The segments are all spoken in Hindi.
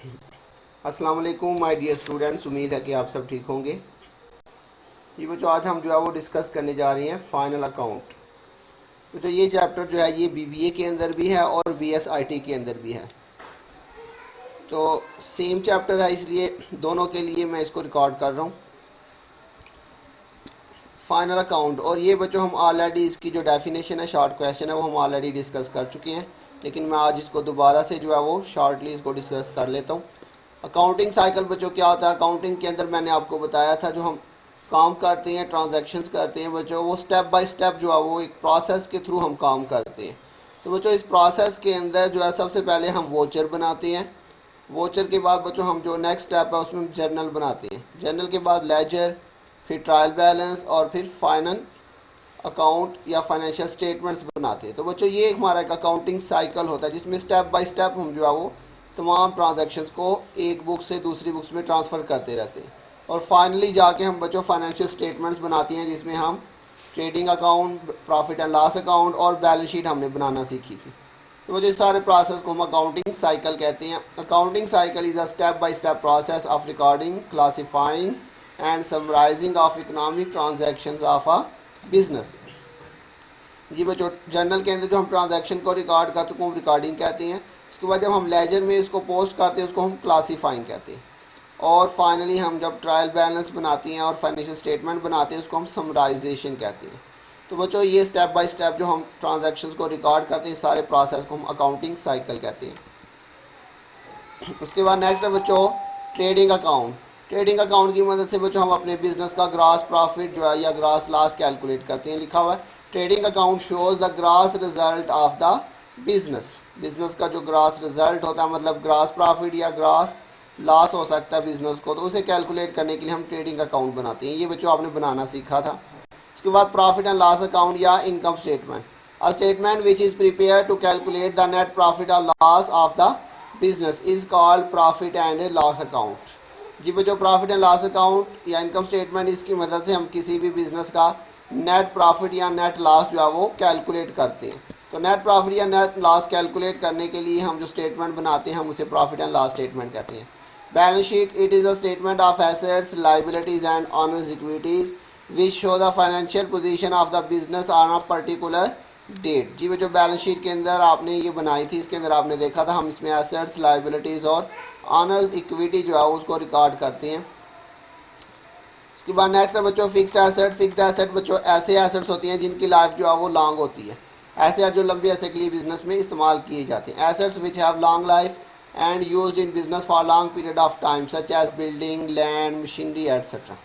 अस्सलाम वालेकुम माय डियर स्टूडेंट्स, उम्मीद है कि आप सब ठीक होंगे। ये बच्चों आज हम जो है वो डिस्कस करने जा रहे हैं फाइनल अकाउंट। तो ये चैप्टर जो है ये बीबीए के अंदर भी है और बीएसआईटी के अंदर भी है, तो सेम चैप्टर है, इसलिए दोनों के लिए मैं इसको रिकॉर्ड कर रहा हूँ फाइनल अकाउंट। और ये बच्चों हम ऑलरेडी इसकी जो डेफिनेशन है, शॉर्ट क्वेश्चन है, वो हम ऑलरेडी डिस्कस कर चुके हैं, लेकिन मैं आज इसको दोबारा से जो है वो शॉर्टली इसको डिस्कस कर लेता हूँ। अकाउंटिंग साइकिल बच्चों क्या होता है? अकाउंटिंग के अंदर मैंने आपको बताया था जो हम काम करते हैं, ट्रांजैक्शंस करते हैं बच्चों, वो स्टेप बाय स्टेप जो है वो एक प्रोसेस के थ्रू हम काम करते हैं। तो बच्चों इस प्रोसेस के अंदर जो है सबसे पहले हम वोचर बनाते हैं। वोचर के बाद बच्चों हम जो नेक्स्ट स्टेप है उसमें जर्नल बनाते हैं। जर्नल के बाद लेजर, फिर ट्रायल बैलेंस और फिर फाइनल अकाउंट या फाइनेंशियल स्टेटमेंट्स बनाते हैं। तो बच्चों ये हमारा एक अकाउंटिंग साइकिल होता है जिसमें स्टेप बाय स्टेप हम जो है वो तमाम ट्रांजैक्शंस को एक बुक से दूसरी बुक्स में ट्रांसफ़र करते रहते हैं। और फाइनली जाके हम बच्चों फाइनेंशियल स्टेटमेंट्स बनाते हैं जिसमें हम trading account, profit and loss account और बैलेंस शीट हमने बनाना सीखी थी। तो वजह इस सारे प्रोसेस को हम अकाउंटिंग साइकिल कहते हैं। Accounting cycle is a step by step process of recording, classifying and summarising of economic transactions of a business. जी बच्चों, जर्नल के अंदर जो हम ट्रांजैक्शन को रिकॉर्ड करते हैं हम रिकॉर्डिंग कहते हैं। उसके बाद जब हम लेजर में इसको पोस्ट करते हैं उसको हम क्लासीफाइंग कहते हैं। और फाइनली हम जब ट्रायल बैलेंस बनाते हैं और फाइनेंशियल स्टेटमेंट बनाते हैं उसको हम समराइजेशन कहते हैं। तो बच्चों ये स्टेप बाय स्टेप जो हम ट्रांजैक्शंस को रिकॉर्ड करते हैं, सारे प्रोसेस को हम अकाउंटिंग साइकिल कहते हैं। उसके बाद नेक्स्ट है बच्चों ट्रेडिंग अकाउंट। ट्रेडिंग अकाउंट की मदद से बच्चों हम अपने बिजनेस का ग्रास प्रॉफिट जो है या ग्रास लॉस कैलकुलेट करते हैं। लिखा हुआ है trading account shows the grass result of the business. Business का जो ग्रास रिजल्ट होता है, मतलब ग्रास प्रॉफिट या ग्रास लॉस हो सकता है बिजनेस को, तो उसे कैलकुलेट करने के लिए हम ट्रेडिंग अकाउंट बनाते हैं। ये बच्चों आपने बनाना सीखा था। उसके बाद प्रॉफिट एंड लॉस अकाउंट या income statement, a statement which is prepare to calculate the net profit और loss of the business is called profit and loss account. जी बच्चों, प्रॉफिट एंड लॉस अकाउंट या इनकम स्टेटमेंट, इसकी मदद से हम किसी भी बिजनेस का नेट प्रॉफिट या नेट लॉस जो है वो कैलकुलेट करते हैं। तो नेट प्रॉफिट या नेट लॉस कैलकुलेट करने के लिए हम जो स्टेटमेंट बनाते हैं हम उसे प्रॉफिट एंड लॉस स्टेटमेंट कहते हैं। Balance sheet, it is a statement of assets, liabilities and owners equities which show the financial position of the business on a particular date. जी बच्चों, बैलेंस शीट के अंदर आपने ये बनाई थी, इसके अंदर आपने देखा था हम इसमें एसेट्स, लाइबिलिटीज़ और ऑनर्स इक्विटी जो है उसको रिकॉर्ड करते हैं। उसके बाद नेक्स्ट है बच्चों फिक्स्ड एसेट। फिक्स्ड एसेट बच्चों ऐसे एसेट्स होती हैं जिनकी लाइफ जो है वो लॉन्ग होती है। एसेट जो लंबे अरसे के लिए बिजनेस में इस्तेमाल किए जाते हैं। Assets which have long life and used in business for long period of time such as building, land, machinery etcetera.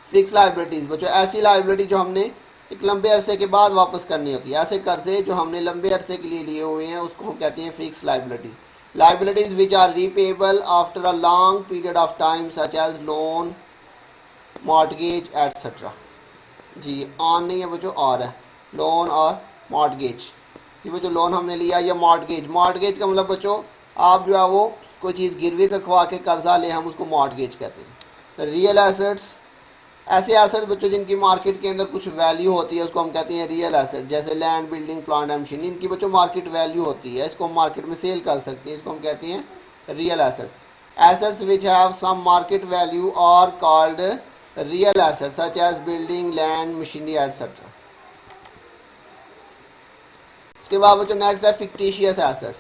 Fix liabilities बच्चों ऐसी लाइबिलिटी जो हमने एक लंबे अरसे के बाद वापस करनी होती है। ऐसे कर्जे जो हमने लंबे अरसे के लिए लिए हुए हैं उसको हम कहते हैं fix liabilities. Liabilities which are repayable after a long period of time such as loan, mortgage etcetera. जी ऑन नहीं है बच्चों, और है लोन और मॉर्टगेज। जी बच्चों, लोन हमने लिया या मॉर्टगेज। मॉर्टगेज का मतलब बच्चों आप जो है वो कोई चीज़ गिरवी रखवा के कर्जा ले, हम उसको मॉर्टगेज कहते हैं। रियल एसेट्स, ऐसे एसेट बच्चों जिनकी मार्केट के अंदर कुछ वैल्यू होती है उसको हम कहते हैं रियल एसेट। जैसे land, building, plant and machine, इनकी बच्चों मार्केट वैल्यू होती है, इसको हम मार्केट में सेल कर सकते हैं, इसको हम कहते हैं real assets. Assets which have some market value are called real assets such as building, land, machinery etcetera. इसके बाद बच्चों नेक्स्ट है फिक्टिशियस एसेट्स।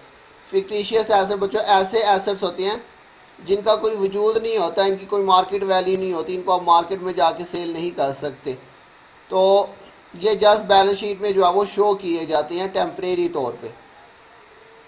फिक्टिशियस एसेट बच्चों ऐसे एसेट्स होते हैं जिनका कोई वजूद नहीं होता, इनकी कोई मार्केट वैल्यू नहीं होती, इनको आप मार्केट में जाके सेल नहीं कर सकते, तो ये जस्ट बैलेंस शीट में जो है वो शो किए जाते हैं टेम्परेरी तौर पे।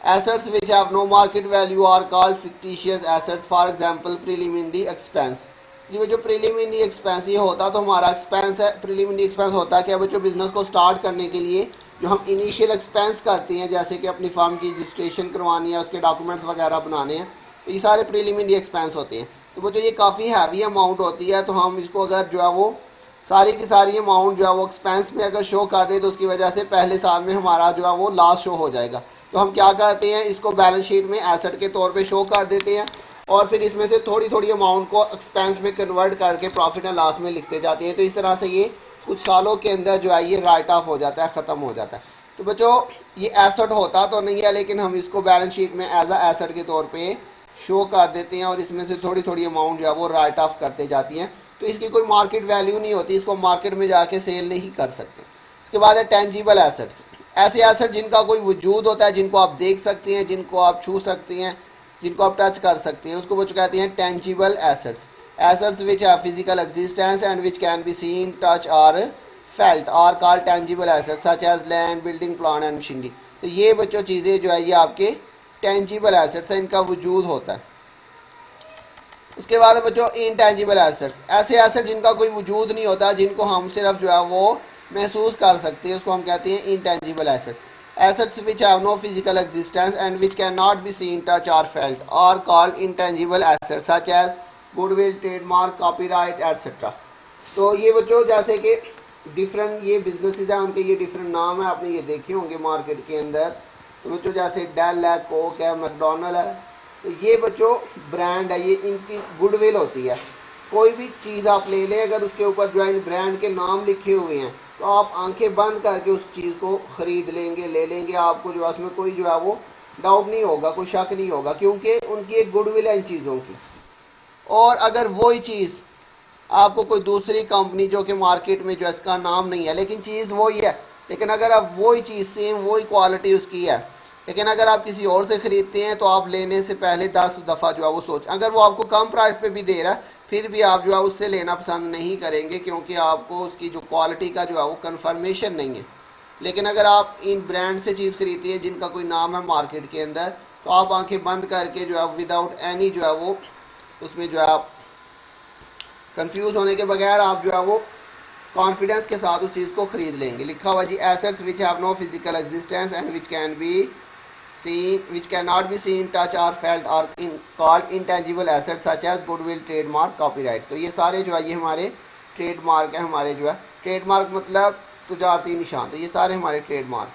Assets which have no market value are called fictitious assets. For example preliminary expense. जी बच्चों, प्रीलिमिनरी एक्सपेंस ये होता तो हमारा एक्सपेंस है। प्रीलिमिनरी एक्सपेंस होता है क्या बच्चों, बिजनेस को स्टार्ट करने के लिए जो हम इनिशियल एक्सपेंस करते हैं, जैसे कि अपनी फर्म की रजिस्ट्रेशन करवानी है, उसके डॉक्यूमेंट्स वगैरह बनाने हैं, तो ये सारे प्रीलिमिनरी एक्सपेंस होते हैं। तो बच्चों ये काफ़ी हैवी अमाउंट होती है, तो हम इसको अगर जो है वो सारी की सारी अमाउंट जो है वो एक्सपेंस में अगर शो कर दें तो उसकी वजह से पहले साल में हमारा जो है वो लॉस शो हो जाएगा। तो हम क्या करते हैं, इसको बैलेंस शीट में एसेट के तौर पे शो कर देते हैं और फिर इसमें से थोड़ी थोड़ी अमाउंट को एक्सपेंस में कन्वर्ट करके प्रॉफिट एंड लॉस में लिखते जाते हैं। तो इस तरह से ये कुछ सालों के अंदर जो है ये राइट ऑफ हो जाता है, ख़त्म हो जाता है। तो बच्चों ये एसेट होता तो नहीं है, लेकिन हम इसको बैलेंस शीट में एज अ एसेट के तौर पे शो कर देते हैं और इसमें से थोड़ी थोड़ी अमाउंट जो है वो राइट ऑफ करते जाती हैं, तो इसकी कोई मार्केट वैल्यू नहीं होती, इसको मार्केट में जाके सेल नहीं कर सकते। उसके बाद है टेंजिबल एसेट्स, ऐसे एसेट जिनका कोई वजूद होता है, जिनको आप देख सकते हैं, जिनको आप छू सकते हैं, जिनको आप टच कर सकते हैं, उसको बच्चों कहते हैं tangible assets. Assets which have physical existence and which can be seen, touch और felt are called tangible assets such as land, building, plant and machinery. तो ये बच्चों चीज़ें जो है ये आपके टेंजिबल एसेट्स है, इनका वजूद होता है। उसके बाद बच्चों इनटेंजिबल एसेट्स, ऐसे एसेट जिनका कोई वजूद नहीं होता, जिनको हम सिर्फ जो है वो महसूस कर सकते हैं, उसको हम कहते हैं intangible assets. Assets which have no physical existence and which cannot be seen, touch और felt are called intangible assets such as goodwill, trademark, copyright etcetera. तो ये बच्चों जैसे कि डिफरेंट ये बिजनेसेस हैं, उनके ये डिफरेंट नाम है, आपने ये देखे होंगे मार्केट के अंदर। तो बच्चों जैसे डेल है, कोक है, मैकडोनल्ड है, तो ये बच्चों ब्रांड है, ये इनकी गुडविल होती है। कोई भी चीज़ आप ले लें, अगर उसके ऊपर जो है इन ब्रांड के नाम लिखे हुए हैं, तो आप आंखें बंद करके उस चीज़ को ख़रीद लेंगे, ले लेंगे, आपको जो है उसमें कोई जो है वो डाउट नहीं होगा, कोई शक नहीं होगा, क्योंकि उनकी एक गुडविल है इन चीज़ों की। और अगर वही चीज़ आपको कोई दूसरी कंपनी जो कि मार्केट में जो है इसका नाम नहीं है, लेकिन चीज़ वही है, लेकिन अगर आप वही चीज़ सेम वही क्वालिटी उसकी है, लेकिन अगर आप किसी और से ख़रीदते हैं तो आप लेने से पहले 10 दफ़ा जो है वो सोच, अगर वो आपको कम प्राइस पे भी दे रहा है फिर भी आप जो है उससे लेना पसंद नहीं करेंगे, क्योंकि आपको उसकी जो क्वालिटी का जो है वो कन्फर्मेशन नहीं है। लेकिन अगर आप इन ब्रांड से चीज़ खरीदते हैं जिनका कोई नाम है मार्केट के अंदर, तो आप आंखें बंद करके जो है विदाउट एनी जो है वो उसमें जो है आप कंफ्यूज होने के बगैर आप जो है वो कॉन्फिडेंस के साथ उस चीज़ को खरीद लेंगे। लिखा हुआ जी assets which have no physical existence and which can be seen which cannot be seen, touch or felt or called intangible assets such as goodwill, trademark, copyright। तो ये सारे जो है ये हमारे ट्रेडमार्क है, हमारे जो है ट्रेडमार्क मतलब तजारती निशान, तो ये सारे हमारे ट्रेडमार्क।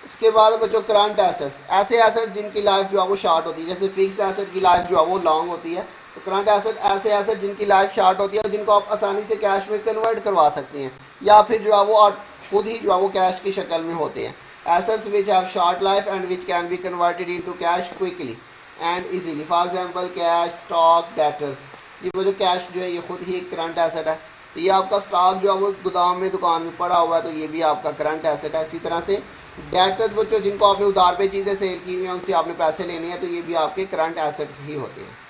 उसके बाद बच्चों करंट एसेट्स, ऐसे एसेट जिनकी लाइफ जो है वो शार्ट होती है, जैसे फिक्स्ड एसेट की लाइफ जो है वो लॉन्ग होती है, तो करंट एसेट ऐसे एसेट जिनकी लाइफ शार्ट होती है, जिनको आप आसानी से कैश में कन्वर्ट करवा सकते हैं, या फिर जो है वो खुद ही जो है वो कैश की शक्ल में होते हैं। Assets which have short life and which can be converted into cash quickly and easily, for example cash, stock, debtors. ये वो जो कैश जो है ये खुद ही एक करंट एसेट है, तो ये आपका स्टॉक जो है वो गोदाम में दुकान में पड़ा हुआ है, तो ये भी आपका करंट एसेट है। इसी तरह से डेटर्स बच्चों जिनको आपने उधार पे चीज़ें सेल की हुई हैं, उनसे आपने पैसे लेने हैं, तो ये भी आपके करंट एसेट्स ही होते हैं।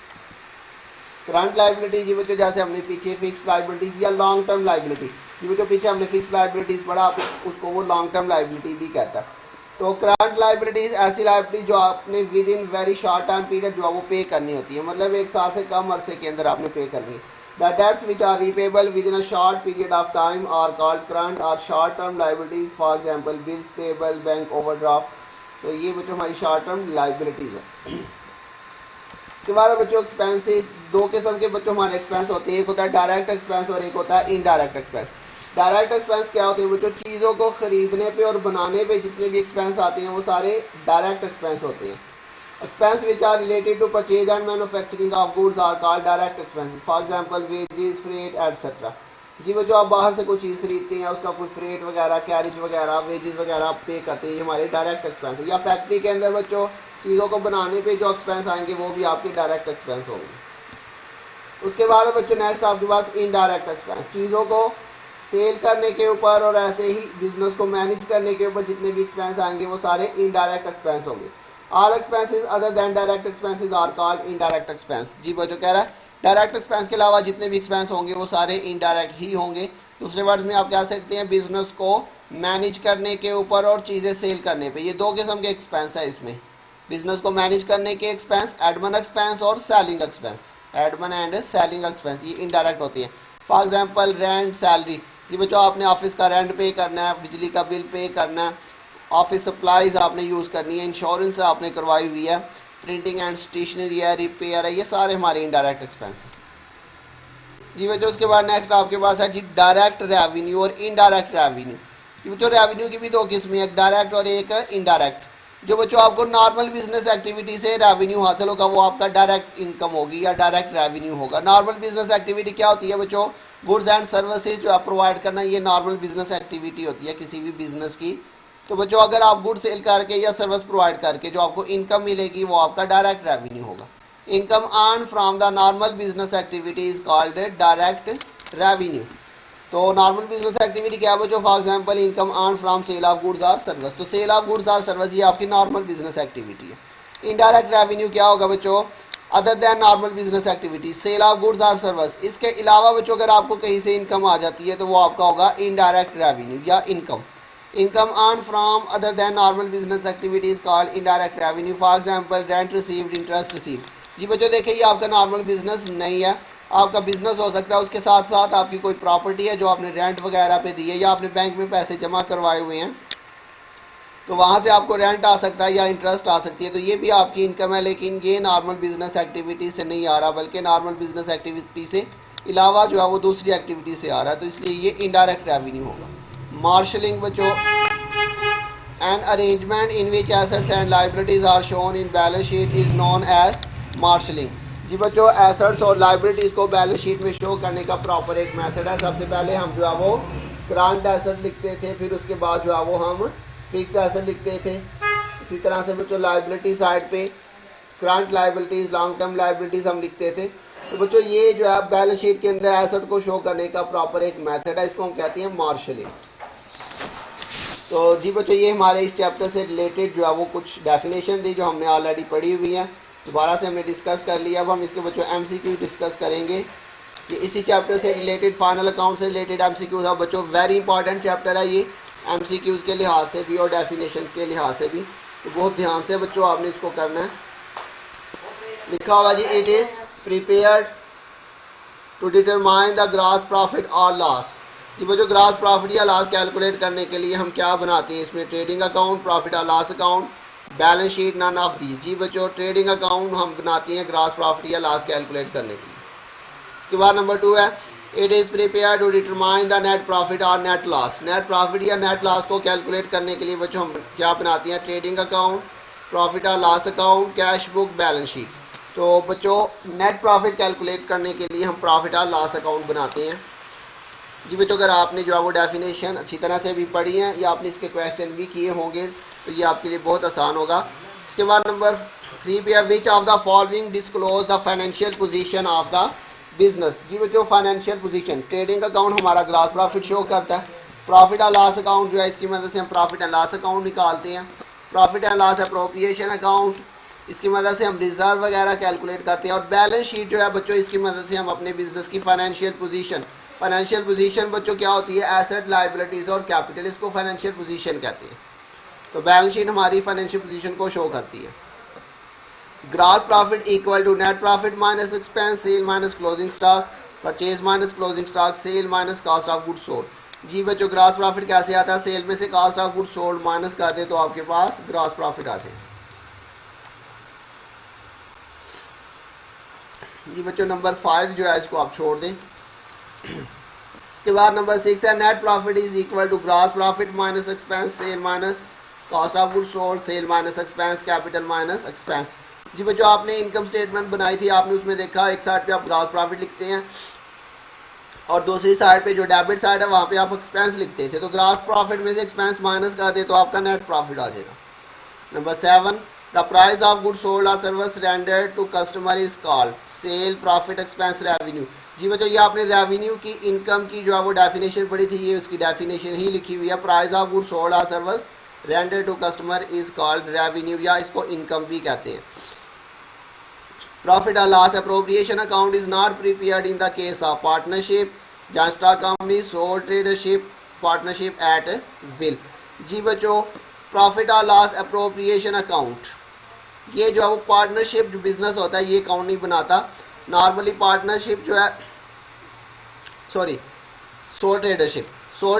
करंट लाइबिलिटीज ये बच्चों जैसे हमने पीछे फिक्स लाइबिलिटीज या लॉन्ग टर्म लाइबिलिटी, ये तो पीछे हमने फिक्स लाइबिलिटीज पढ़ा, उसको वो लॉन्ग टर्म लाइबिलिटी भी कहता है। तो करंट लाइबिलिटीज ऐसी लाइबिलिटी जो आपने with in very short time period जो है वो पे करनी होती है, मतलब 1 साल से कम अरसे के अंदर आपने पे करनी है। The debts which are repayable within a short period of time are called current और short term liabilities, for example bills payable, bank overdraft. तो ये बच्चों हमारी शॉर्ट टर्म लाइबिलिटीज है। उसके बाद बच्चों एक्सपेंसेस, दो किस्म के बच्चों हमारे एक्सपेंस होते हैं, एक होता है डायरेक्ट एक्सपेंस और एक होता है इनडायरेक्ट एक्सपेंस। डायरेक्ट एक्सपेंस क्या होते हैं बच्चों, चीज़ों को ख़रीदने पे और बनाने पे जितने भी एक्सपेंस आते हैं वो सारे डायरेक्ट एक्सपेंस होते हैं। Expense which are related to purchase and manufacturing of goods are called direct expenses, for example wages, freight etcetera. जी बच्चों आप बाहर से कोई चीज़ खरीदते हैं, उसका कोई फ्रेट वगैरह, कैरेज वगैरह, वेजेस वगैरह आप पे करते हैं, ये हमारे डायरेक्ट एक्सपेंस है। या फैक्ट्री के अंदर बच्चों चीज़ों को बनाने पे जो एक्सपेंस आएंगे वो भी आपके डायरेक्ट एक्सपेंस होंगे। उसके बाद बच्चों नेक्स्ट आपके पास इनडायरेक्ट एक्सपेंस, चीज़ों को सेल करने के ऊपर और ऐसे ही बिजनेस को मैनेज करने के ऊपर जितने भी एक्सपेंस आएंगे वो सारे इनडायरेक्ट एक्सपेंस होंगे। All expenses other than direct expenses are called indirect expense. जी बच्चों कह रहा है डायरेक्ट एक्सपेंस के अलावा जितने भी एक्सपेंस होंगे वो सारे इनडायरेक्ट ही होंगे। दूसरे वर्ड्स में आप कह सकते हैं बिजनेस को मैनेज करने के ऊपर और चीज़ें सेल करने पे, ये दो किस्म के एक्सपेंस है इसमें। बिजनेस को मैनेज करने के एक्सपेंस, एडमन एक्सपेंस और selling expense, Edmund and selling expense, ये इनडायरेक्ट होती है। फॉर एग्जांपल रेंट, सैलरी, जी बच्चों आपने ऑफिस का रेंट पे करना है, बिजली का बिल पे करना है, ऑफिस सप्लाईज आपने यूज़ करनी है, इंश्योरेंस आपने करवाई हुई है, प्रिंटिंग एंड स्टेशनरी है, रिपेयर है, ये सारे हमारे इनडायरेक्ट एक्सपेंस हैं। जी बच्चों उसके बाद नेक्स्ट आपके पास है जी डायरेक्ट रेवेन्यू और इनडायरेक्ट रेवेन्यू। जी बच्चों रेवेन्यू की भी दो किस्में, एक डायरेक्ट और एक इनडायरेक्ट। जो बच्चों आपको नॉर्मल बिजनेस एक्टिविटी से रेवेन्यू हासिल होगा वो आपका डायरेक्ट इनकम होगी या डायरेक्ट रेवेन्यू होगा। नॉर्मल बिजनेस एक्टिविटी क्या होती है बच्चों, गुड्स एंड सर्विसेज जो आप प्रोवाइड करना, ये नॉर्मल बिजनेस एक्टिविटी होती है किसी भी बिजनेस की। तो बच्चों अगर आप गुड सेल करके या सर्विस प्रोवाइड करके जो आपको इनकम मिलेगी वो आपका डायरेक्ट रेवेन्यू होगा। Income earn from the normal business activity is called direct revenue. तो नॉर्मल बिजनेस एक्टिविटी क्या है बच्चों? For example income earn from sale of goods और सर्विस। तो सेल ऑफ गुड्स और सर्विस ये आपकी नॉर्मल बिजनेस एक्टिविटी है। इनडायरेक्ट रेवेन्यू क्या होगा बच्चों? Other than normal business activity, sale of goods और सर्विस। इसके अलावा बच्चों अगर आपको कहीं से इनकम आ जाती है तो वो आपका होगा इनडायरेक्ट रेवेन्यू या income. Income earn from other than normal business activities called indirect revenue. For example rent received, interest received. जी बच्चों देखिए ये आपका नॉर्मल बिजनेस नहीं है। आपका बिजनेस हो सकता है उसके साथ साथ आपकी कोई प्रॉपर्टी है जो आपने रेंट वगैरह पे दी है या आपने बैंक में पैसे जमा करवाए हुए हैं तो वहाँ से आपको रेंट आ सकता है या इंटरेस्ट आ सकती है, तो ये भी आपकी इनकम है। लेकिन ये नॉर्मल बिजनेस एक्टिविटी से नहीं आ रहा बल्कि नॉर्मल बिजनेस एक्टिविटी से अलावा जो है वो दूसरी एक्टिविटी से आ रहा है, तो इसलिए ये इनडायरेक्ट रेवेन्यू होगा। मार्शलिंग बच्चों, an arrangement in which assets and liabilities are shown in balance sheet is known as marshalling. जी बच्चों एसेट्स और लाइबिलिटीज को बैलेंस शीट में शो करने का प्रॉपर एक मेथड है। सबसे पहले हम जो है वो करंट एसेट लिखते थे, फिर उसके बाद जो है वो हम फिक्स्ड एसेट लिखते थे। इसी तरह से बच्चों लाइबिलिटी साइड पे current liabilities, long term liabilities हम लिखते थे। तो बच्चों ये जो है बैलेंस शीट के अंदर एसेट को शो करने का प्रॉपर एक मेथड है, इसको हम कहते हैं मार्शलिंग। तो जी बच्चों ये हमारे इस चैप्टर से रिलेटेड जो है वो कुछ डेफिनेशन थी जो हमने ऑलरेडी पढ़ी हुई हैं, दोबारा से हमने डिस्कस कर लिया। अब हम इसके बच्चों MCQ डिस्कस करेंगे कि इसी चैप्टर से रिलेटेड फाइनल अकाउंट से रिलेटेड MCQs है बच्चों। वेरी इंपॉर्टेंट चैप्टर है ये MCQs के लिहाज से भी और डेफिनेशन के लिहाज से भी, तो बहुत ध्यान से बच्चों आपने इसको करना है। लिखा हुआ जी it is prepared to determine the gross profit और लॉस। जी बच्चों ग्रॉस प्रॉफिट या लॉस कैलकुलेट करने के लिए हम क्या बनाते हैं इसमें? ट्रेडिंग अकाउंट, प्रॉफिट और loss account, balance sheet, none of the. जी बच्चों ट्रेडिंग अकाउंट हम बनाते हैं ग्रॉस प्रॉफिट या लॉस कैलकुलेट करने के लिए। इसके बाद नंबर 2 है it is prepare to determine the net profit और नेट लॉस। नेट प्रॉफिट या नेट लॉस को कैलकुलेट करने के लिए बच्चों हम क्या बनाते हैं? ट्रेडिंग अकाउंट, प्रॉफिट और loss account, cash book, balance sheet. तो बच्चों नेट प्रॉफिट कैलकुलेट करने के लिए हम प्रॉफिट और लॉस अकाउंट बनाते हैं। जी बच्चों अगर आपने जो है वो डेफिनेशन अच्छी तरह से भी पढ़ी है या आपने इसके क्वेश्चन भी किए होंगे तो ये आपके लिए बहुत आसान होगा। उसके बाद नंबर 3 पे है which of the following disclose the financial position of the business. जी बच्चों फाइनेंशियल पोजीशन, ट्रेडिंग अकाउंट हमारा ग्रॉस प्रॉफिट शो करता है। प्रॉफिट एंड लॉस अकाउंट जो है इसकी मदद से हम प्रॉफिट एंड लॉस अकाउंट निकालते हैं। Profit and loss appropriation account, इसकी मदद से हम रिजर्व वगैरह कैलकुलेट करते हैं। और बैलेंस शीट जो है बच्चों इसकी मदद से हम अपने बिजनेस की फाइनेंशियल पोजीशन बच्चों क्या होती है? एसेट, लाइबिलिटीज और कैपिटल, इसको फाइनेंशियल पोजीशन कहते हैं। तो बैलेंस शीट हमारी फाइनेंशियल पोजीशन को शो करती है। Gross profit equal to net profit minus expense, sale minus closing stock, purchase minus closing stock, sale minus cost of goods sold. जी बच्चों ग्रॉस प्रॉफिट कैसे आता है? सेल में से cost of goods sold minus कर दे तो आपके पास ग्रॉस प्रॉफिट आते हैं। जी बच्चों नंबर 5 जो है इसको आप छोड़ दें। उसके बाद नंबर 6 है net profit is equal to gross profit minus expense, sale minus cost of goods sold, sale minus expense, capital minus expense. जी बच्चों आपने इनकम स्टेटमेंट बनाई थी, आपने उसमें देखा एक साइड पे आप ग्रॉस प्रॉफिट लिखते हैं और दूसरी साइड पे जो डेबिट साइड है वहाँ पे आप एक्सपेंस लिखते थे। तो ग्रॉस प्रॉफिट में से एक्सपेंस माइनस कर दे तो आपका नेट प्रॉफिट आ जाएगा। Number 7 the price of goods sold और service rendered to customer is called sale, profit, expense, revenue. जी बच्चों ये आपने रेवेन्यू की, इनकम की जो है वो डेफिनेशन पढ़ी थी, ये उसकी डेफिनेशन ही लिखी हुई है। प्राइस ऑफ गुड्स सोल्ड और service rendered to customer is called revenue या इसको इनकम भी कहते हैं। प्रॉफिट और loss appropriation account is not prepared in the case of partnership, joint stock company, sole tradership, partnership at will. जी बच्चों प्रॉफिट और लॉस अप्रोप्रिएशन अकाउंट ये जो है वो पार्टनरशिप जो बिजनेस होता है ये अकाउंट नहीं बनाता। नॉर्मली पार्टनरशिप जो है सोल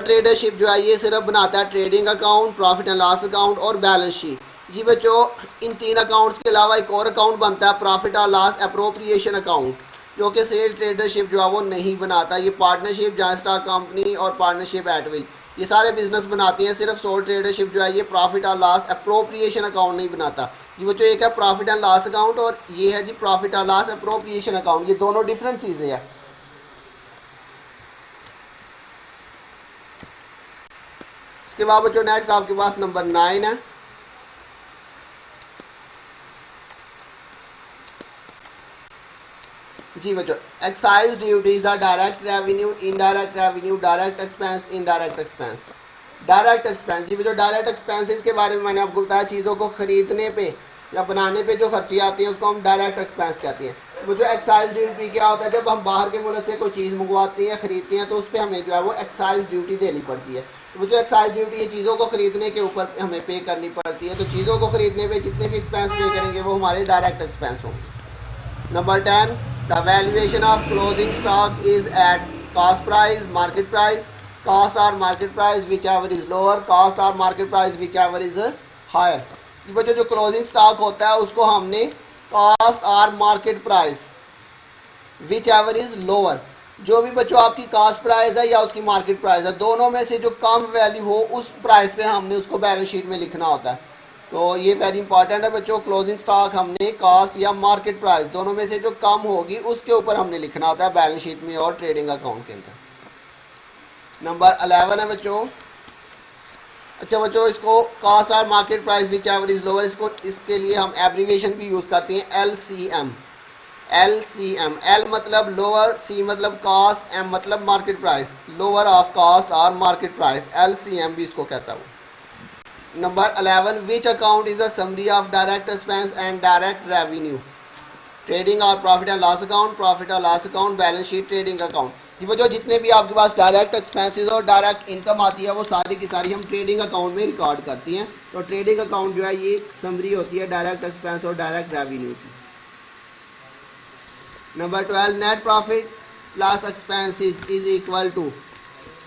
ट्रेडरशिप जो है ये सिर्फ बनाता है trading account, profit and loss account और बैलेंस शीट। जी बच्चों इन 3 अकाउंट्स के अलावा एक और अकाउंट बनता है प्रॉफिट और लॉस अप्रोप्रिएशन अकाउंट, जो कि सेल ट्रेडरशिप जो है वो नहीं बनाता। ये पार्टनरशिप, जॉइंट स्टॉक कंपनी और पार्टनरशिप एट विल ये सारे बिजनेस बनाते हैं। सिर्फ सोल ट्रेडरशिप जो है ये प्रॉफिट और लॉस अप्रोप्रिएशन अकाउंट नहीं बनाता। जी बच्चों एक है प्रॉफिट एंड लॉस अकाउंट और ये है जी प्रॉफिट और लॉस अप्रोप्रिएशन अकाउंट, ये दोनों डिफरेंट चीज़ें हैं। उसके बाद बच्चों नेक्स्ट आपके पास नंबर 9 है। जी बच्चों, excise duties are direct revenue, indirect revenue, direct expense, indirect expense. Direct expense, जी बच्चों डायरेक्ट एक्सपेंसेस के बारे में मैंने आपको बताया, चीज़ों को खरीदने पे या बनाने पे जो खर्ची आती है उसको हम डायरेक्ट एक्सपेंस कहते हैं। तो जो एक्साइज ड्यूटी क्या होता है, जब हम बाहर के मुल्क से कोई चीज़ मंगवाते हैं खरीदते हैं तो उस पर हमें जो है वो एक्साइज ड्यूटी देनी पड़ती है। तो जो एक्साइज ड्यूटी है चीज़ों को खरीदने के ऊपर हमें पे करनी पड़ती है। तो चीज़ों को खरीदने पे जितने भी एक्सपेंस पे करेंगे वो हमारे डायरेक्ट एक्सपेंस होंगे। Number 10, the valuation of closing stock is at cost price, market price, cost or market price whichever is lower, cost or market price whichever is higher। बच्चों जो क्लोजिंग स्टॉक होता है उसको हमने कॉस्ट और market price whichever is lower, जो भी बच्चों आपकी कॉस्ट प्राइस है या उसकी मार्केट प्राइस है, दोनों में से जो कम वैल्यू हो उस प्राइस पे हमने उसको बैलेंस शीट में लिखना होता है। तो ये वेरी इंपॉर्टेंट है बच्चों, क्लोजिंग स्टॉक हमने कॉस्ट या मार्केट प्राइस दोनों में से जो कम होगी उसके ऊपर हमने लिखना होता है बैलेंस शीट में और ट्रेडिंग अकाउंट के अंदर। नंबर 11 है बच्चों। अच्छा बच्चों, इसको कॉस्ट और market price which ever is lower, इसके लिए हम एब्रीविएशन भी यूज़ करते हैं LCM। LCM, L मतलब लोअर, C मतलब कॉस्ट, M मतलब market price, lower of cost और मार्केट प्राइस, LCM भी इसको कहता हूँ। Number 11, which account is the summary of direct expense and direct revenue. Trading और profit and loss account, profit और loss account, balance sheet, trading account. जी बच्चों जितने भी आपके पास डायरेक्ट एक्सपेंसेस और डायरेक्ट इनकम आती है वो सारी की सारी हम ट्रेडिंग अकाउंट में रिकॉर्ड करती हैं। तो ट्रेडिंग अकाउंट जो है ये समरी होती है डायरेक्ट एक्सपेंस और डायरेक्ट रेवेन्यू की। Number 12, net profit plus expenses is equal to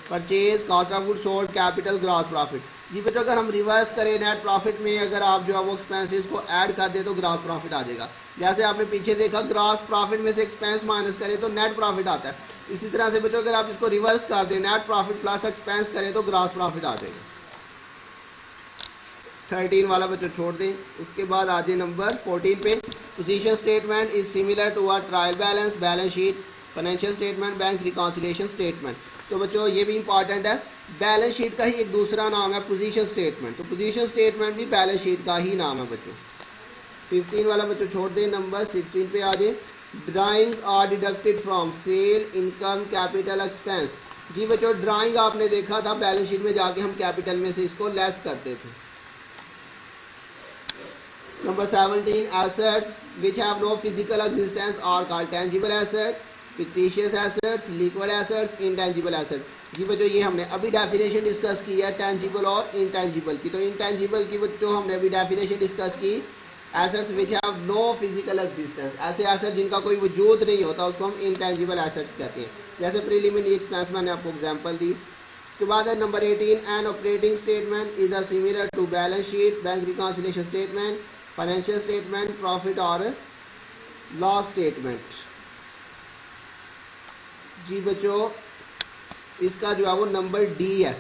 purchase, cost of good sold, capital, gross profit. जी बच्चों अगर हम रिवर्स करें नेट प्रॉफिट में अगर आप जो है वो एक्सपेंसेस को ऐड कर दें तो ग्रॉस प्रॉफिट आ जाएगा। जैसे आपने पीछे देखा ग्रॉस प्रॉफिट में से एक्सपेंस माइनस करें तो नेट प्रॉफिट आता है। इसी तरह से बच्चों अगर आप इसको रिवर्स कर दें नेट प्रॉफिट प्लस एक्सपेंस करें तो ग्रॉस प्रॉफिट आ जाएगा। 13 वाला बच्चों छोड़ दें। उसके बाद आ जाए नंबर 14 पे। Position statement is similar to a trial balance, balance sheet, financial statement, bank reconciliation statement. तो बच्चों ये भी इंपॉर्टेंट है, बैलेंस शीट का ही एक दूसरा नाम है पोजीशन स्टेटमेंट। तो पोजीशन स्टेटमेंट भी बैलेंस शीट का ही नाम है बच्चों। 15 वाला बच्चों छोड़ दें। नंबर 16 पे आ जाए। Drawings are deducted from sale, income, capital, expense. जी बच्चों ड्राइंग आपने देखा था बैलेंस शीट में जाके हम कैपिटल में से इसको लेस करते थे। Number 17, assets which have no physical existence are called tangible asset, fictitious assets, liquid assets, intangible asset. जी बच्चों ये हमने अभी डेफिनेशन डिस्कस की है टेंजिबल और इनटेंजिबल की। तो इनटेंजिबल की बच्चों हमने अभी डेफिनेशन डिस्कस की, assets which have no physical existence, ऐसे एसेट जिनका कोई वजूद नहीं होता उसको हम इनटेंजिबल एसेट्स कहते हैं। जैसे प्रीलिमिनरी एक्सपेंस मैंने आपको एग्जांपल दी। उसके बाद है number 18, an operating statement is a similar to balance sheet, bank reconciliation statement, financial statement, profit और लॉस स्टेटमेंट। जी बच्चों इसका जो है वो नंबर डी है,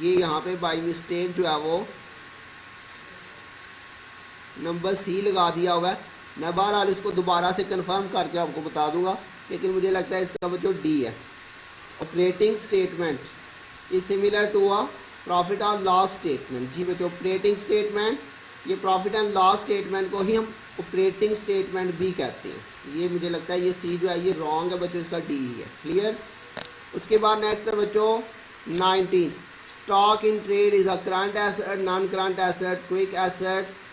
ये यहाँ पे बाई मिस्टेक जो है वो नंबर सी लगा दिया हुआ है। मैं बहरहाल इसको दोबारा से कंफर्म करके आपको बता दूंगा, लेकिन मुझे लगता है इसका बच्चों डी है। Operating statement is similar to a profit और लॉस स्टेटमेंट। जी बच्चों ऑपरेटिंग स्टेटमेंट, ये प्रॉफिट एंड लॉस स्टेटमेंट को ही हम ऑपरेटिंग स्टेटमेंट भी कहते हैं। ये मुझे लगता है ये सी जो है ये रॉन्ग है बच्चों, इसका डी ही है। क्लियर। उसके बाद नेक्स्ट है बच्चों 19, stock in trade is a current asset, non current asset, quick assets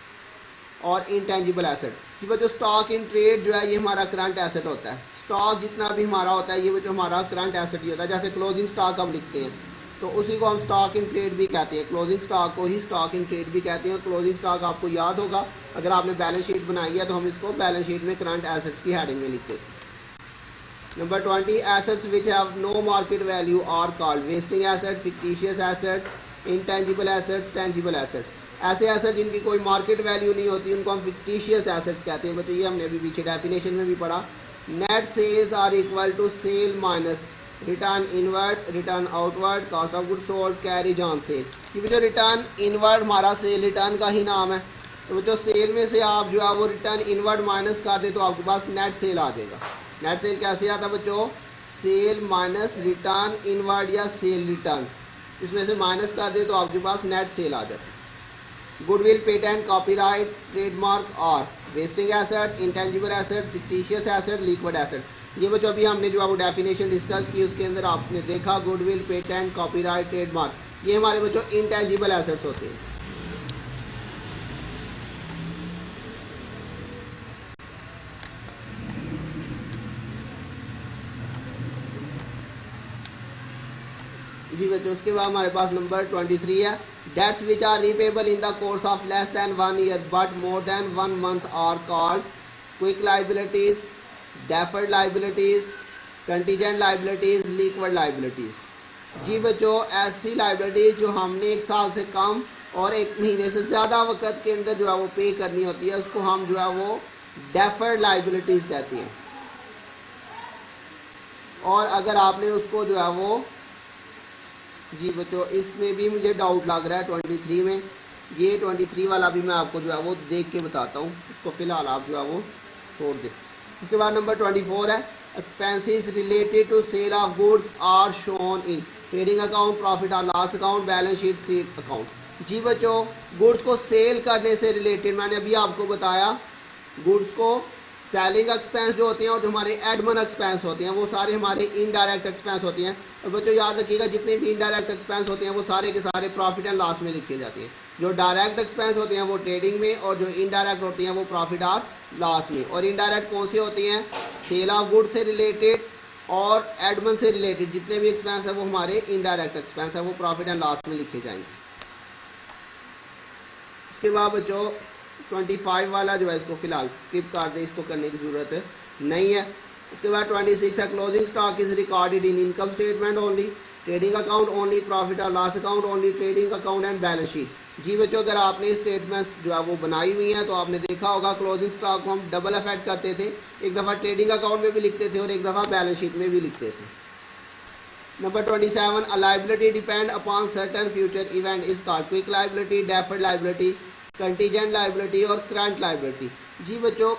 और इंटेंजिबल एसेट। कि बच्चों स्टॉक इन ट्रेड जो है ये हमारा करंट एसेट होता है। स्टॉक जितना भी हमारा होता है ये बच्चों हमारा करंट एसेट ही होता है। जैसे क्लोजिंग स्टॉक हम लिखते हैं तो उसी को हम स्टॉक इन ट्रेड भी कहते हैं। क्लोजिंग स्टॉक को ही स्टॉक इन ट्रेड भी कहते हैं। क्लोजिंग स्टॉक आपको याद होगा, अगर आपने बैलेंस शीट बनाई है तो हम इसको बैलेंस शीट में करंट एसेट्स की हेडिंग में लिखते थे। Number 20, assets which have no market value are called wasting asset, fictitious assets, intangible assets, tangible assets. ऐसे एसेट जिनकी कोई मार्केट वैल्यू नहीं होती उनको हम फिक्टिशियस एसेट्स कहते हैं बच्चों। ये हमने अभी पीछे डेफिनेशन में भी पढ़ा। Net sales are equal to sale minus return inward, return outward, cost of good sold, carriage on sale. कि बच्चों रिटर्न इनवर्ड हमारा सेल रिटर्न का ही नाम है। तो बच्चों सेल में से आप जो है वो रिटर्न इनवर्ड माइनस कर दे तो आपके पास नेट सेल आ जाएगा। नेट सेल कैसे आता है बच्चों, सेल माइनस रिटर्न इनवर्ड या सेल रिटर्न। इसमें से माइनस कर दे तो आपके पास नेट सेल आ जाती है। गुडविल, पेटेंट, कॉपीराइट, ट्रेडमार्क और wasting asset, intangible asset, fictitious asset, liquid asset. ये बच्चों अभी हमने जो है वो डेफिनेशन डिस्कस की, उसके अंदर आपने देखा गुडविल, पेटेंट, कॉपीराइट, ट्रेडमार्क, ये हमारे बच्चों इंटेंजिबल एसेट्स होते हैं। जी बच्चों, उसके बाद हमारे पास नंबर 23 है, debts which are repayable in the course of less than 1 year but more than 1 month are called quick liabilities, deferred liabilities, contingent liabilities, liquid liabilities. जी बच्चों, ऐसी लाइबिलिटीज जो हमने 1 साल से कम और 1 महीने से ज़्यादा वक्त के अंदर जो है वो पे करनी होती है, उसको हम जो है वो डेफर्ड लाइबिलिटीज कहती हैं। और अगर आपने उसको जो है वो, जी बच्चों इसमें भी मुझे डाउट लग रहा है 23 में, ये 23 वाला भी मैं आपको जो है वो देख के बताता हूँ, उसको फ़िलहाल आप जो है वो छोड़ दें। उसके बाद नंबर 24 है, expenses related to sale of goods are shown in trading account, profit और loss account, balance sheet, sale account. जी बच्चों, गुड्स को सेल करने से रिलेटेड मैंने अभी आपको बताया, गुड्स को सेलिंग एक्सपेंस जो होते हैं और जो हमारे एडमिन एक्सपेंस होते हैं वो सारे हमारे इनडायरेक्ट एक्सपेंस होते हैं। और बच्चों याद रखिएगा, जितने भी इनडायरेक्ट एक्सपेंस होते हैं वो सारे के सारे प्रॉफिट एंड लॉस में लिखे जाते हैं। जो डायरेक्ट एक्सपेंस होते हैं वो ट्रेडिंग में, और जो इनडायरेक्ट होते हैं वो प्रॉफिट और लॉस में। और इनडायरेक्ट कौन सी होती हैं? सेल ऑफ गुड से रिलेटेड और एडमिन से रिलेटेड जितने भी एक्सपेंस है वो हमारे इनडायरेक्ट एक्सपेंस है, वो प्रॉफिट एंड लॉस में लिखे जाएंगे। इसके बाद बच्चों 25 वाला जो है इसको फिलहाल स्किप कर दें, इसको करने की ज़रूरत नहीं है। उसके बाद 26 है, closing stock is recorded in income statement only, trading account only, profit और loss account only, trading account and balance sheet. जी बच्चों, अगर आपने स्टेटमेंट्स जो है वो बनाई हुई हैं तो आपने देखा होगा क्लोजिंग स्टॉक को हम डबल इफेक्ट करते थे, एक दफ़ा ट्रेडिंग अकाउंट में भी लिखते थे और एक दफ़ा बैलेंस शीट में भी लिखते थे। Number 27, a liability depend upon certain future event is called quick liability, deferred liability, contingent liability और करंट लाइबिलिटी। जी बच्चों,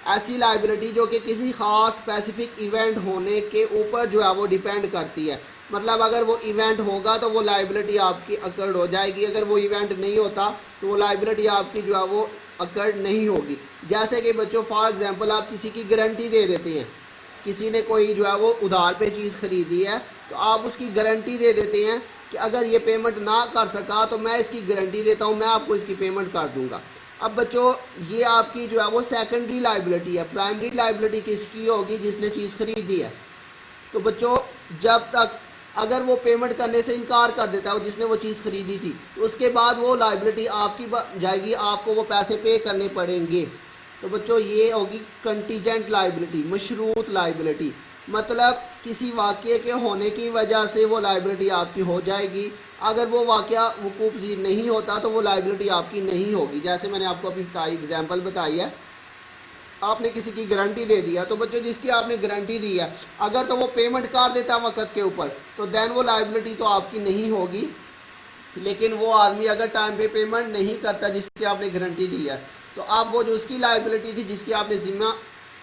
ऐसी लाइबिलिटी जो कि किसी खास स्पेसिफिक इवेंट होने के ऊपर जो है वो डिपेंड करती है। मतलब अगर वो इवेंट होगा तो वो लाइबिलिटी आपकी अकर्ड हो जाएगी, अगर वो इवेंट नहीं होता तो वो लाइबिलिटी आपकी जो है वो अकर्ड नहीं होगी। जैसे कि बच्चों फॉर एग्जांपल आप किसी की गारंटी दे देते हैं, किसी ने कोई जो है वो उधार पे चीज़ खरीदी है तो आप उसकी गारंटी दे देते हैं कि अगर ये पेमेंट ना कर सका तो मैं इसकी गारंटी देता हूँ, मैं आपको इसकी पेमेंट कर दूंगा। अब बच्चों ये आपकी जो है वो सेकेंडरी लाइबिलिटी है। प्राइमरी लाइबिलिटी किसकी होगी? जिसने चीज़ खरीदी है। तो बच्चों जब तक अगर वो पेमेंट करने से इनकार कर देता है, जिसने वो चीज़ खरीदी थी, तो उसके बाद वो लाइबिलिटी आपकी जाएगी, आपको वो पैसे पे करने पड़ेंगे। तो बच्चों ये होगी कंटीजेंट लाइबिलिटी, मशरूत लाइबिलिटी। मतलब किसी वाक़ये के होने की वजह से वो लाइबिलिटी आपकी हो जाएगी, अगर वो वाक़या वकूफ़ पज़ीर नहीं होता तो वो लाइबिलिटी आपकी नहीं होगी। जैसे मैंने आपको अभी एग्जांपल बताई है, आपने किसी की गारंटी दे दिया, तो बच्चों जिसकी आपने गारंटी दी है अगर तो वो पेमेंट कर देता वक्त के ऊपर तो देन वो लाइबिलिटी तो आपकी नहीं होगी। लेकिन वो आदमी अगर टाइम पे पेमेंट नहीं करता जिसकी आपने गारंटी दी है, तो अब वो जो उसकी लाइबिलिटी थी, जिसकी आपने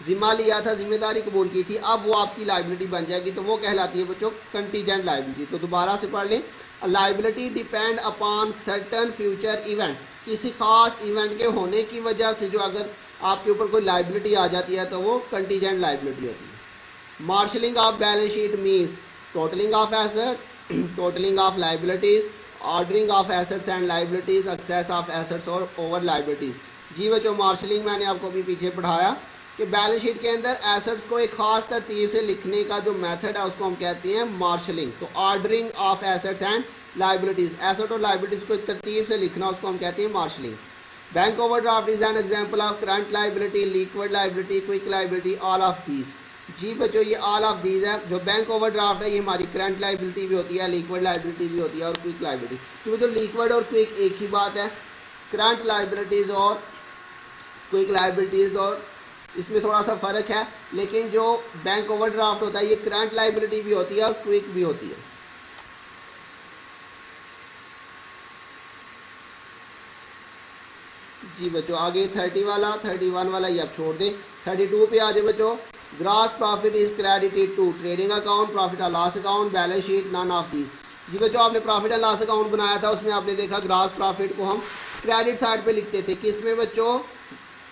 जिम्मा लिया था, जिम्मेदारी कबूल की थी, अब वो आपकी लाइबिलिटी बन जाएगी, तो वो कहलाती है बच्चों कंटीजेंट लाइबिलिटी। तो दोबारा से पढ़ लें, liability depend upon certain future event, किसी खास इवेंट के होने की वजह से जो अगर आपके ऊपर कोई लाइबिलिटी आ जाती है तो वो कंटीजेंट लाइबिलिटी होती है। Marshalling of balance sheet means totalling of assets, totalling of liabilities, ordering of assets and liabilities, excess of assets और ओवर लाइबिलिटीज। जी बच्चों, मार्शलिंग मैंने आपको अभी पीछे पढ़ाया कि बैलेंस शीट के अंदर एसेट्स को एक खास तरतीब से लिखने का जो मेथड है उसको हम कहते हैं मार्शलिंग। तो ordering of assets and liabilities, asset और लाइबिलिटीज को एक तरतीब से लिखना उसको हम कहते हैं marshalling. Bank overdraft is an example of current liability, liquid liability, quick liability, all of these. जी बच्चों, ये ऑल ऑफ दीज है। जो बैंक ओवरड्राफ्ट है ये हमारी करंट लाइबिलिटी भी होती है, लिक्विड लाइबिलिटी भी होती है और क्विक लाइबिलिटी। तो बच्चों लिक्विड और क्विक एक ही बात है, करंट लाइबिलिटीज और क्विक लाइबिलिटीज और इसमें थोड़ा सा फ़र्क है। लेकिन जो बैंक ओवरड्राफ्ट होता है ये करंट लाइबिलिटी भी होती है और क्विक भी होती है। जी बच्चों, आगे 30 वाला, 31 वाला ये आप छोड़ दें। 32 पे आ जाए बच्चों, gross profit is credited to trading account, profit और loss account, balance sheet, none of these. जी बच्चों, आपने प्रॉफिट एंड लॉस अकाउंट बनाया था, उसमें आपने देखा ग्रॉस प्रॉफिट को हम क्रेडिट साइड पे लिखते थे। किसमें बच्चों?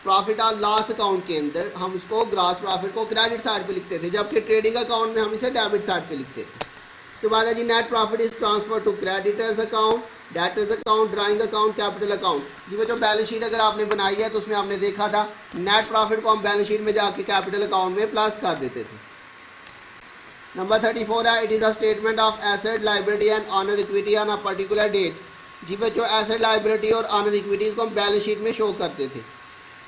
प्रॉफिट और लॉस अकाउंट के अंदर हम इसको ग्रॉस प्रॉफिट को क्रेडिट साइड पे लिखते थे, जबकि ट्रेडिंग अकाउंट में हम इसे डेबिट साइड पे लिखते थे। उसके बाद है जी net profit is transfer to creditors account, debtors account, drawing account, capital account. जी बच्चों, बैलेंस शीट अगर आपने बनाई है तो उसमें आपने देखा था नेट प्रॉफिट को हम बैलेंस शीट में जाके कैपिटल अकाउंट में प्लस कर देते थे। नंबर 34 है it is a statement of asset liability and owner equity on a particular date. जी बच्चों, एसेट लाइबिलिटी और ऑनर इक्विटीज़ को हम बैलेंस शीट में शो करते थे।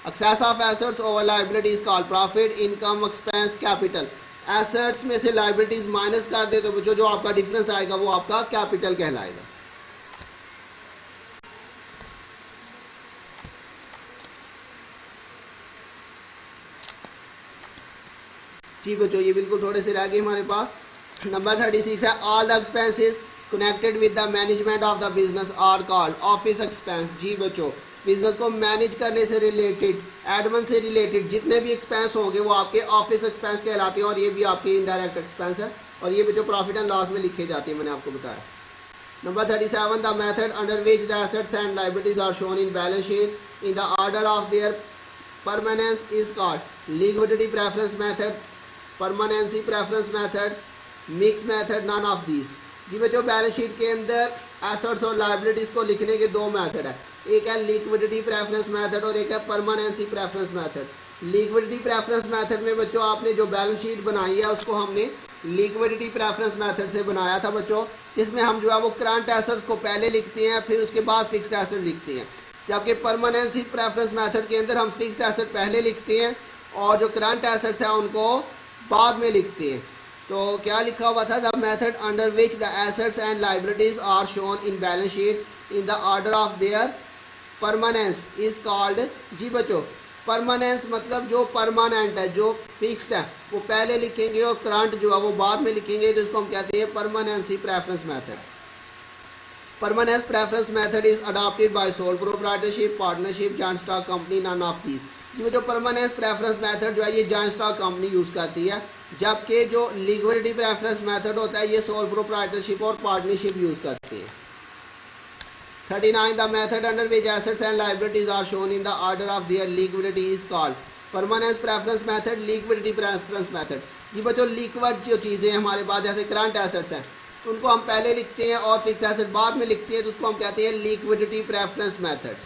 Excess of assets over liabilities called profit, income, expense, capital. Assets में से लाइबिलिटीज माइनस कर दे तो बच्चों जो आपका डिफरेंस आएगा वो आपका कैपिटल कहलाएगा। जी बच्चों, ये बिल्कुल थोड़े से रह गए हमारे पास। नंबर 36 है all the expenses connected with the management of the business are called office expense. जी बच्चों, बिजनेस को मैनेज करने से रिलेटेड, एडमिन से रिलेटेड जितने भी एक्सपेंस होंगे वो आपके ऑफिस एक्सपेंस कहलाते हैं, और ये भी आपके इनडायरेक्ट एक्सपेंस है, और ये बच्चों प्रॉफिट एंड लॉस में लिखे जाते हैं, मैंने आपको बताया। Number 37 the method under which the assets and liabilities are shown in balance sheet in the order of their permanence is called liquidity preference method, permanency preference method, mix method, none of these. जी बच्चों, बैलेंस शीट के अंदर एसेट्स और लाइबिलिटीज को लिखने के दो मेथड है, एक है लिक्विडिटी प्रेफरेंस मेथड और एक है permanency preference method. Liquidity preference method में बच्चों आपने जो बैलेंस शीट बनाई है उसको हमने लिक्विडिटी प्रेफरेंस मेथड से बनाया था बच्चों, जिसमें हम जो है वो करंट एसेट्स को पहले लिखते हैं, फिर उसके बाद फिक्स्ड एसेट लिखते हैं। जबकि परमानेंसी प्रेफरेंस मेथड के अंदर हम फिक्स्ड एसेट पहले लिखते हैं और जो करंट एसेट्स हैं उनको बाद में लिखते हैं। तो क्या लिखा हुआ था? The method under which the assets and liabilities are shown in balance sheet in the order of their permanence is called. जी बच्चों, परमानेंस मतलब जो परमानेंट है, जो फिक्स्ड है, वो पहले लिखेंगे और करंट जो है वो बाद में लिखेंगे, तो इसको हम कहते हैं permanency preference method. Permanence preference method is adopted by sole proprietorship, partnership, joint stock company, none of these. जी जो परमानेंस प्रेफरेंस मेथड जो है ये जॉइंट स्टॉक कंपनी यूज़ करती है, जबकि जो लिक्विडिटी प्रेफरेंस मेथड होता है ये सोल प्रोप्राइटरशिप और पार्टनरशिप यूज़ करती है। 39 the method under which assets and liabilities are shown in the order of their liquidity is called permanence preference method, liquidity preference method. जी बच्चों, लिक्विड जो चीज़ें हमारे पास जैसे करंट एसेट्स हैं तो उनको हम पहले लिखते हैं और फिक्स्ड एसेट बाद में लिखते हैं, तो उसको हम कहते हैं liquidity preference method.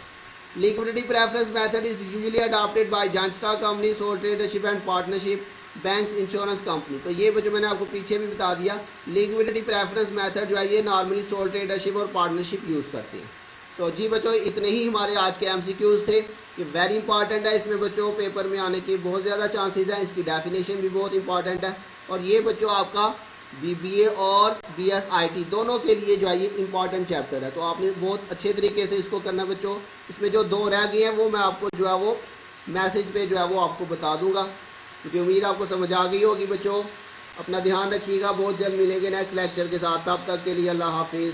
Liquidity preference method is usually adopted by joint stock company, sole tradership and partnership, bank, insurance company. तो ये जो मैंने आपको पीछे भी बता दिया, लिक्विडिटी प्रेफरेंस मेथड जो है ये नॉर्मली सोल ट्रेडरशिप और पार्टनरशिप यूज़ करते हैं। तो जी बच्चों, इतने ही हमारे आज के एमसीक्यूज़ थे। ये वेरी इंपॉर्टेंट है, इसमें बच्चों पेपर में आने के बहुत ज़्यादा चांसेस हैं, इसकी डेफिनेशन भी बहुत इंपॉर्टेंट है, और ये बच्चों आपका बीबीए और बीएसआईटी दोनों के लिए जो है ये इंपॉर्टेंट चैप्टर है। तो आपने बहुत अच्छे तरीके से इसको करना है बच्चों। इसमें जो दो रह गए हैं वो मैं आपको जो है वो मैसेज पे जो है वो आपको बता दूंगा। मुझे उम्मीद आपको समझ आ गई होगी बच्चों। अपना ध्यान रखिएगा, बहुत जल्द मिलेंगे नेक्स्ट लेक्चर के साथ, तब तक के लिए अल्लाह हाफिज़।